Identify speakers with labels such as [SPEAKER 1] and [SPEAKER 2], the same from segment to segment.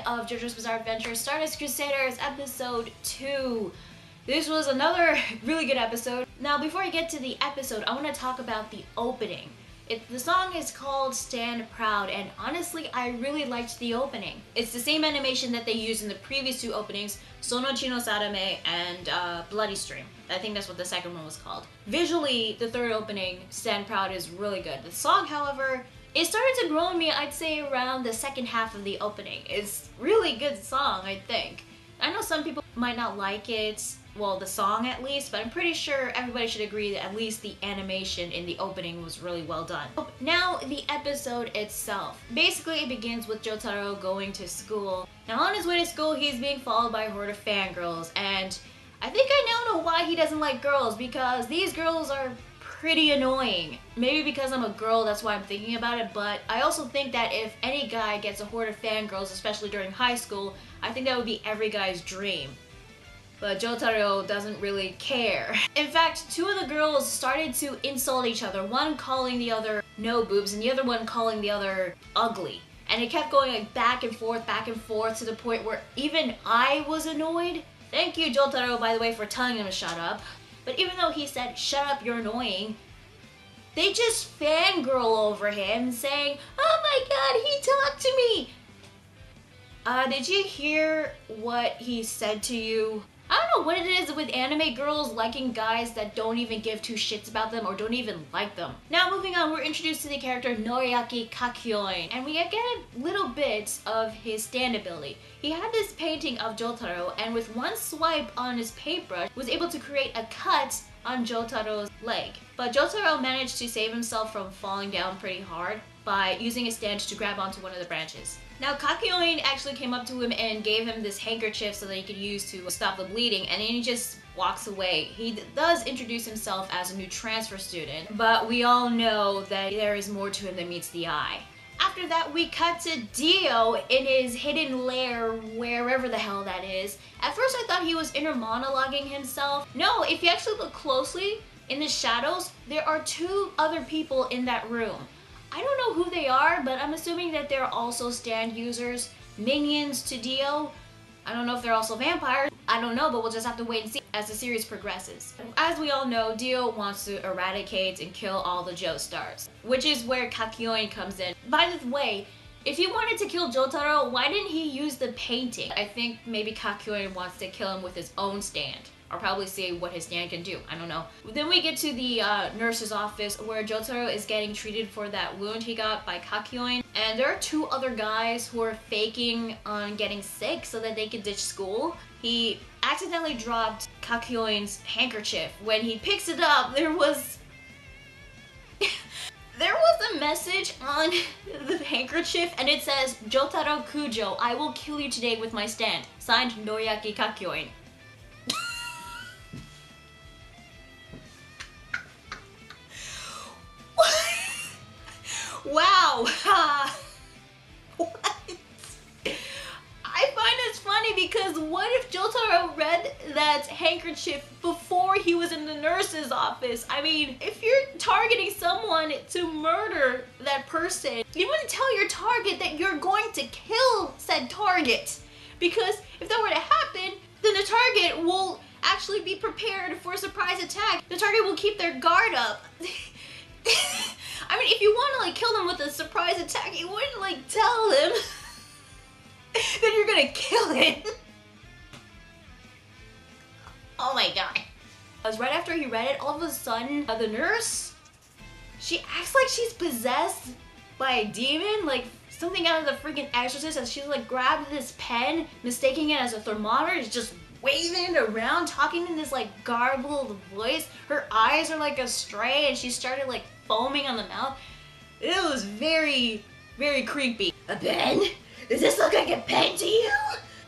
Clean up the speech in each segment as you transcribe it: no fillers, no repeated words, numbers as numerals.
[SPEAKER 1] of JoJo's Bizarre Adventure Stardust Crusaders episode 2. This was another really good episode. Now before I get to the episode, I want to talk about the opening. The song is called Stand Proud, and honestly I really liked the opening. It's the same animation that they used in the previous two openings, Sonochi no Sadame and Bloody Stream. I think that's what the second one was called. Visually, the third opening, Stand Proud, is really good. The song, however, it started to grow on me, I'd say around the second half of the opening. It's really good song, I think. I know some people might not like it, well, the song at least, but I'm pretty sure everybody should agree that at least the animation in the opening was really well done. Now, the episode itself. Basically, it begins with Jotaro going to school. Now, on his way to school, he's being followed by a horde of fangirls, and I think I now know why he doesn't like girls, because these girls are pretty annoying. Maybe because I'm a girl, that's why I'm thinking about it, but I also think that if any guy gets a horde of fangirls, especially during high school, I think that would be every guy's dream. But Jotaro doesn't really care. In fact, two of the girls started to insult each other, one calling the other no boobs and the other one calling the other ugly. And it kept going like back and forth to the point where even I was annoyed. Thank you, Jotaro, by the way, for telling them to shut up. But even though he said, shut up, you're annoying, they just fangirl over him saying, oh my god, he talked to me! Did you hear what he said to you? I don't know what it is with anime girls liking guys that don't even give two shits about them or don't even like them. Now moving on, we're introduced to the character Noriaki Kakyoin, and we get a little bit of his stand ability. He had this painting of Jotaro, and with one swipe on his paintbrush, was able to create a cut on Jotaro's leg. But Jotaro managed to save himself from falling down pretty hard by using his stand to grab onto one of the branches. Now Kakyoin actually came up to him and gave him this handkerchief so that he could use to stop the bleeding, and then he just walks away. He does introduce himself as a new transfer student, but we all know that there is more to him than meets the eye. After that, we cut to Dio in his hidden lair, wherever the hell that is. At first I thought he was inner monologuing himself. No, if you actually look closely, in the shadows, there are two other people in that room. I don't know who they are, but I'm assuming that they're also stand users, minions to Dio. I don't know if they're also vampires. I don't know, but we'll just have to wait and see as the series progresses. As we all know, Dio wants to eradicate and kill all the Joestars, which is where Kakyoin comes in. By the way, if he wanted to kill Jotaro, why didn't he use the painting? I think maybe Kakyoin wants to kill him with his own stand. Or probably see what his stand can do. I don't know. Then we get to the nurse's office where Jotaro is getting treated for that wound he got by Kakyoin. And there are two other guys who are faking on getting sick so that they could ditch school. He accidentally dropped Kakyoin's handkerchief. When he picks it up, there was a message on the handkerchief, and it says, Jotaro Kujo, I will kill you today with my stand. Signed, Noriaki Kakyoin. Wow! What? I find this funny because what if Jotaro read that handkerchief before he was in the nurse's office? I mean, if you're targeting someone to murder that person, you wouldn't tell your target that you're going to kill said target. Because if that were to happen, then the target will actually be prepared for a surprise attack. The target will keep their guard up. I mean, if you want to like kill them with a surprise attack, you wouldn't like tell them that you're gonna kill him. Oh my god. Because right after he read it, all of a sudden, the nurse, she acts like she's possessed by a demon, like something out of the freaking Exorcist, and she like grabbed this pen, mistaking it as a thermometer, is just waving it around, talking in this like garbled voice. Her eyes are like astray, and she started like foaming on the mouth. It was very, very creepy. A pen? Does this look like a pen to you?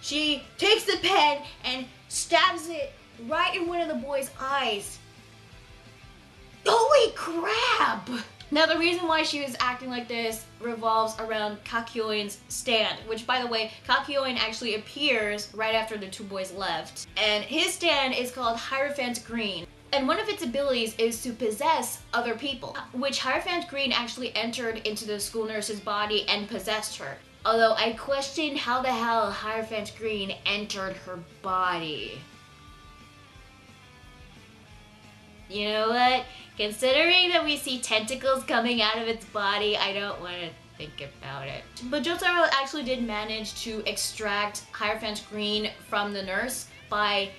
[SPEAKER 1] She takes the pen and stabs it right in one of the boy's eyes. Holy crap! Now the reason why she was acting like this revolves around Kakyoin's stand, which by the way, Kakyoin actually appears right after the two boys left. And his stand is called Hierophant Green. And one of its abilities is to possess other people, which Hierophant Green actually entered into the school nurse's body and possessed her. Although I question how the hell Hierophant Green entered her body. You know what? Considering that we see tentacles coming out of its body, I don't want to think about it. But Jotaro actually did manage to extract Hierophant Green from the nurse by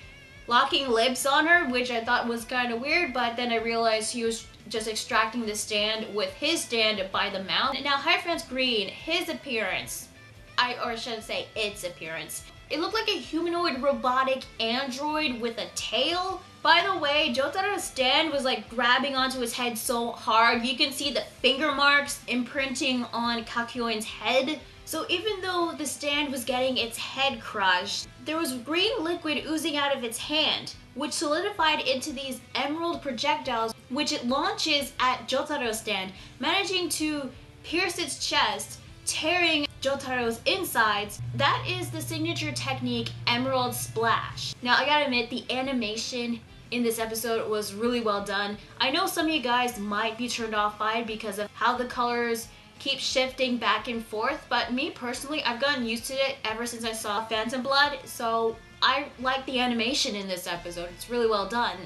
[SPEAKER 1] locking lips on her, which I thought was kind of weird, but then I realized he was just extracting the stand with his stand by the mouth. Now Hierophant Green, his appearance, or should I say its appearance, it looked like a humanoid robotic android with a tail. By the way, Jotaro's stand was like grabbing onto his head so hard, you can see the finger marks imprinting on Kakyoin's head. So even though the stand was getting its head crushed, there was green liquid oozing out of its hand, which solidified into these emerald projectiles, which it launches at Jotaro's stand, managing to pierce its chest, tearing Jotaro's insides. That is the signature technique, Emerald Splash. Now I gotta admit, the animation in this episode was really well done. I know some of you guys might be turned off by it because of how the colors keep shifting back and forth, but me personally, I've gotten used to it ever since I saw Phantom Blood, so I like the animation in this episode. It's really well done,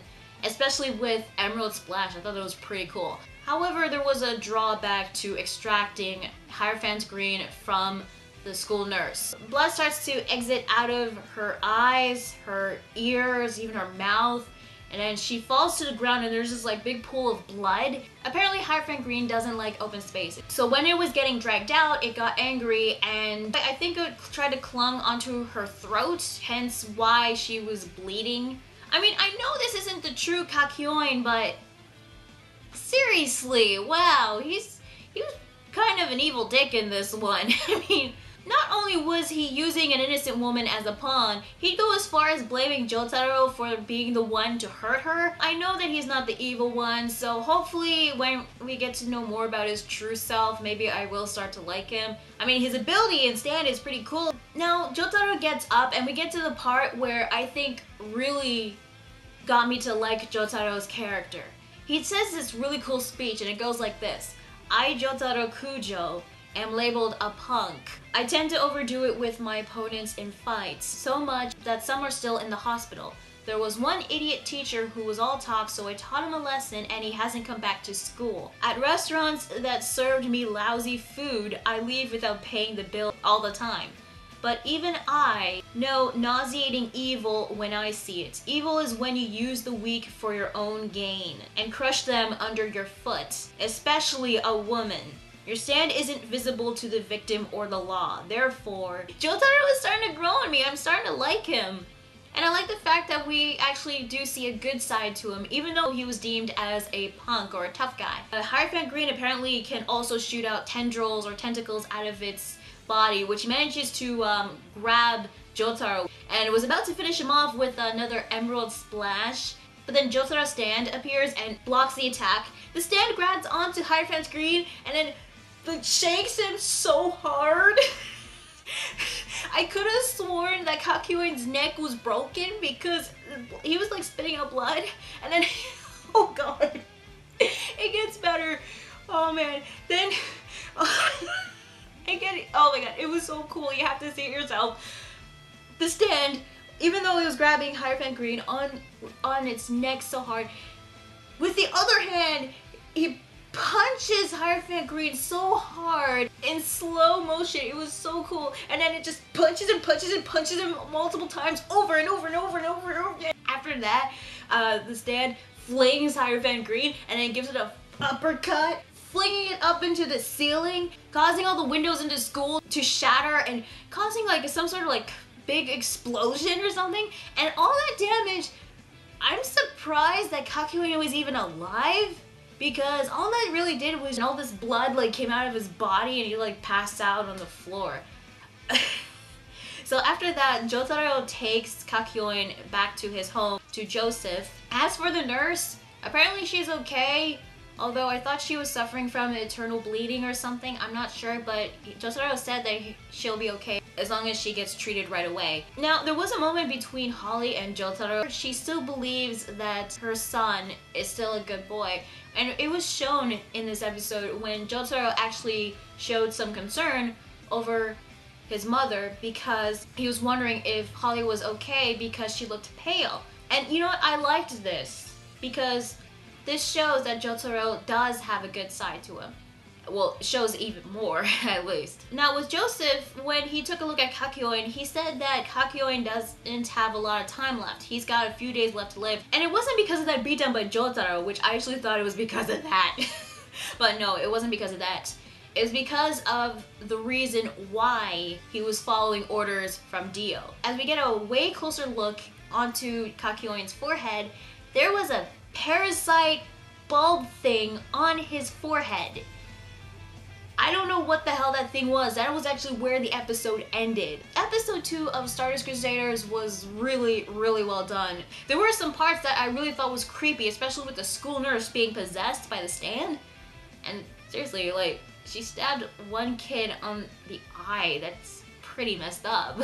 [SPEAKER 1] especially with Emerald Splash. I thought that was pretty cool. However, there was a drawback to extracting Hierophant Green from the school nurse. Blood starts to exit out of her eyes, her ears, even her mouth, and then she falls to the ground and there's this like big pool of blood. Apparently Hierophant Green doesn't like open space. So when it was getting dragged out, it got angry and I think it tried to clung onto her throat, hence why she was bleeding. I mean, I know this isn't the true Kakyoin, but seriously, wow, he was kind of an evil dick in this one. I mean, not only was he using an innocent woman as a pawn, he'd go as far as blaming Jotaro for being the one to hurt her. I know that he's not the evil one, so hopefully when we get to know more about his true self, maybe I will start to like him. I mean, his ability and stand is pretty cool. Now, Jotaro gets up and we get to the part where I think really got me to like Jotaro's character. He says this really cool speech and it goes like this: I, Jotaro Kujo, am labeled a punk. I tend to overdo it with my opponents in fights, so much that some are still in the hospital. There was one idiot teacher who was all talk, so I taught him a lesson and he hasn't come back to school. At restaurants that served me lousy food, I leave without paying the bill all the time. But even I know nauseating evil when I see it. Evil is when you use the weak for your own gain and crush them under your foot, especially a woman. Your stand isn't visible to the victim or the law. Therefore, Jotaro is starting to grow on me. I'm starting to like him. And I like the fact that we actually do see a good side to him, even though he was deemed as a punk or a tough guy. Hierophant Green apparently can also shoot out tendrils or tentacles out of its body, which manages to grab Jotaro. And it was about to finish him off with another Emerald Splash. But then Jotaro's stand appears and blocks the attack. The stand grabs onto Hierophant Green and then shakes him so hard. I could have sworn that Kakyoin's neck was broken because he was like spitting out blood. And then, oh god, it gets better. Oh man, then, oh my god, it was so cool. You have to see it yourself. The stand, even though he was grabbing Hierophant Green on its neck so hard, with the other hand, he punches Hierophant Green so hard in slow motion. It was so cool. And then it just punches and punches and punches him multiple times over and over and over and over and over again. After that, the stand flings Hierophant Green and then gives it a uppercut, flinging it up into the ceiling, causing all the windows in the school to shatter and causing like some sort of like big explosion or something. And all that damage, I'm surprised that Kakyoin was even alive, because all that really did was all this blood like came out of his body and he like passed out on the floor. So after that, Jotaro takes Kakyoin back to his home, to Joseph. As for the nurse, apparently she's okay, although I thought she was suffering from eternal bleeding or something. I'm not sure, but Jotaro said that she'll be okay as long as she gets treated right away. Now, there was a moment between Holly and Jotaro. She still believes that her son is still a good boy. And it was shown in this episode when Jotaro actually showed some concern over his mother because he was wondering if Holly was okay because she looked pale. And you know what? I liked this because this shows that Jotaro does have a good side to him. Well, it shows even more, at least. Now, with Joseph, when he took a look at Kakyoin, he said that Kakyoin doesn't have a lot of time left. He's got a few days left to live. And it wasn't because of that beatdown by Jotaro, which I actually thought it was because of that. But no, it wasn't because of that. It was because of the reason why he was following orders from Dio. As we get a way closer look onto Kakyoin's forehead, there was a parasite bulb thing on his forehead. I don't know what the hell that thing was. That was actually where the episode ended. Episode 2 of Stardust Crusaders was really, really well done. There were some parts that I really thought was creepy, especially with the school nurse being possessed by the stand. And seriously, like, she stabbed one kid on the eye. That's pretty messed up.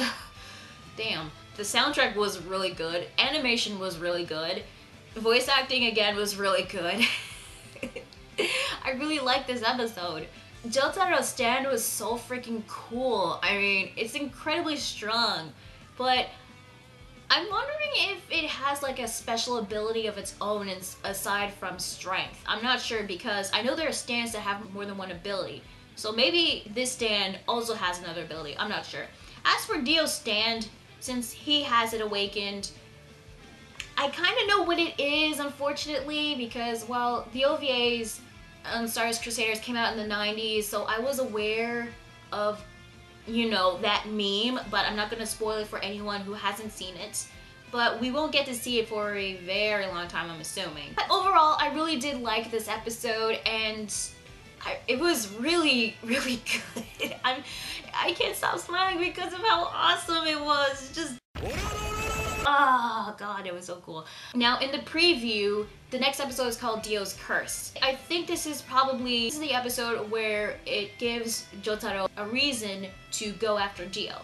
[SPEAKER 1] Damn. The soundtrack was really good. Animation was really good. Voice acting, again, was really good. I really liked this episode. Jotaro's stand was so freaking cool. I mean, it's incredibly strong, but I'm wondering if it has like a special ability of its own aside from strength. I'm not sure because I know there are stands that have more than one ability. So maybe this stand also has another ability. I'm not sure. As for Dio's stand, since he has it awakened, I kind of know what it is, unfortunately, because, well, the OVAs Stardust Crusaders came out in the 90s, so I was aware of, you know, that meme, but I'm not going to spoil it for anyone who hasn't seen it. But we won't get to see it for a very long time, I'm assuming. But overall, I really did like this episode, and it was really, really good. I can't stop smiling because of how awesome it was. Just... oh god, it was so cool. Now in the preview, the next episode is called Dio's Curse. I think this is the episode where it gives Jotaro a reason to go after Dio.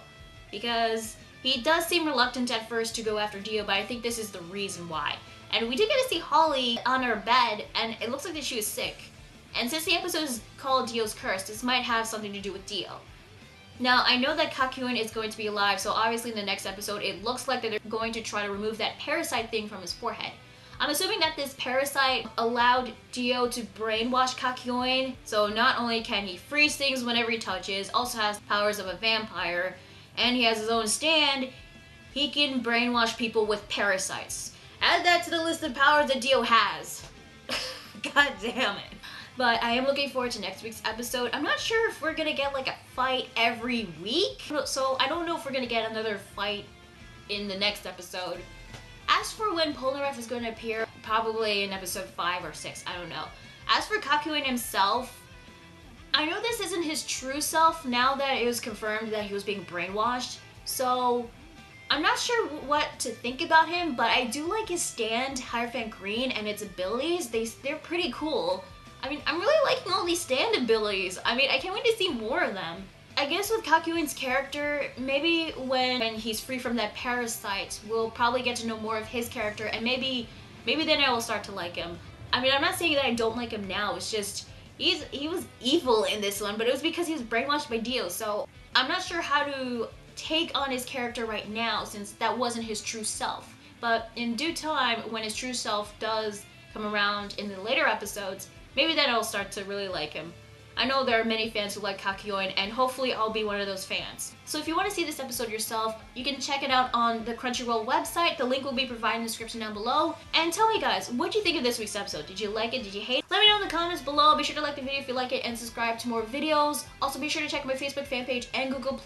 [SPEAKER 1] Because he does seem reluctant at first to go after Dio, but I think this is the reason why. And we did get to see Holly on her bed, and it looks like that she was sick. And since the episode is called Dio's Curse, this might have something to do with Dio. Now, I know that Kakyoin is going to be alive, so obviously in the next episode, it looks like that they're going to try to remove that parasite thing from his forehead. I'm assuming that this parasite allowed Dio to brainwash Kakyoin, so not only can he freeze things whenever he touches, also has powers of a vampire, and he has his own stand, he can brainwash people with parasites. Add that to the list of powers that Dio has. God damn it. But I am looking forward to next week's episode. I'm not sure if we're gonna get like a fight every week, so I don't know if we're gonna get another fight in the next episode. As for when Polnareff is going to appear, probably in episode 5 or 6, I don't know. As for Kakyoin himself, I know this isn't his true self now that it was confirmed that he was being brainwashed, so I'm not sure what to think about him, but I do like his stand, Hierophant Green, and its abilities. They're pretty cool. I mean, I'm really liking all these stand abilities. I mean, I can't wait to see more of them. I guess with Kakyoin's character, maybe when he's free from that parasite, we'll probably get to know more of his character, and maybe then I will start to like him. I mean, I'm not saying that I don't like him now, it's just, he was evil in this one, but it was because he was brainwashed by Dio, so I'm not sure how to take on his character right now, since that wasn't his true self. But in due time, when his true self does come around in the later episodes, maybe then I'll start to really like him. I know there are many fans who like Kakyoin, and hopefully I'll be one of those fans. So if you want to see this episode yourself, you can check it out on the Crunchyroll website. The link will be provided in the description down below. And tell me guys, what do you think of this week's episode? Did you like it? Did you hate it? Let me know in the comments below. Be sure to like the video if you like it and subscribe to more videos. Also be sure to check my Facebook fan page and Google+.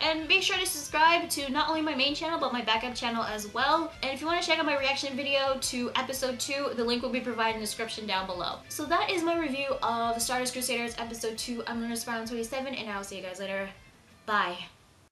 [SPEAKER 1] And be sure to subscribe to not only my main channel, but my backup channel as well. And if you want to check out my reaction video to episode 2, the link will be provided in the description down below. So that is my review of Stardust Crusaders episode 2. I'm Lunar Spiral 27, and I'll see you guys later. Bye.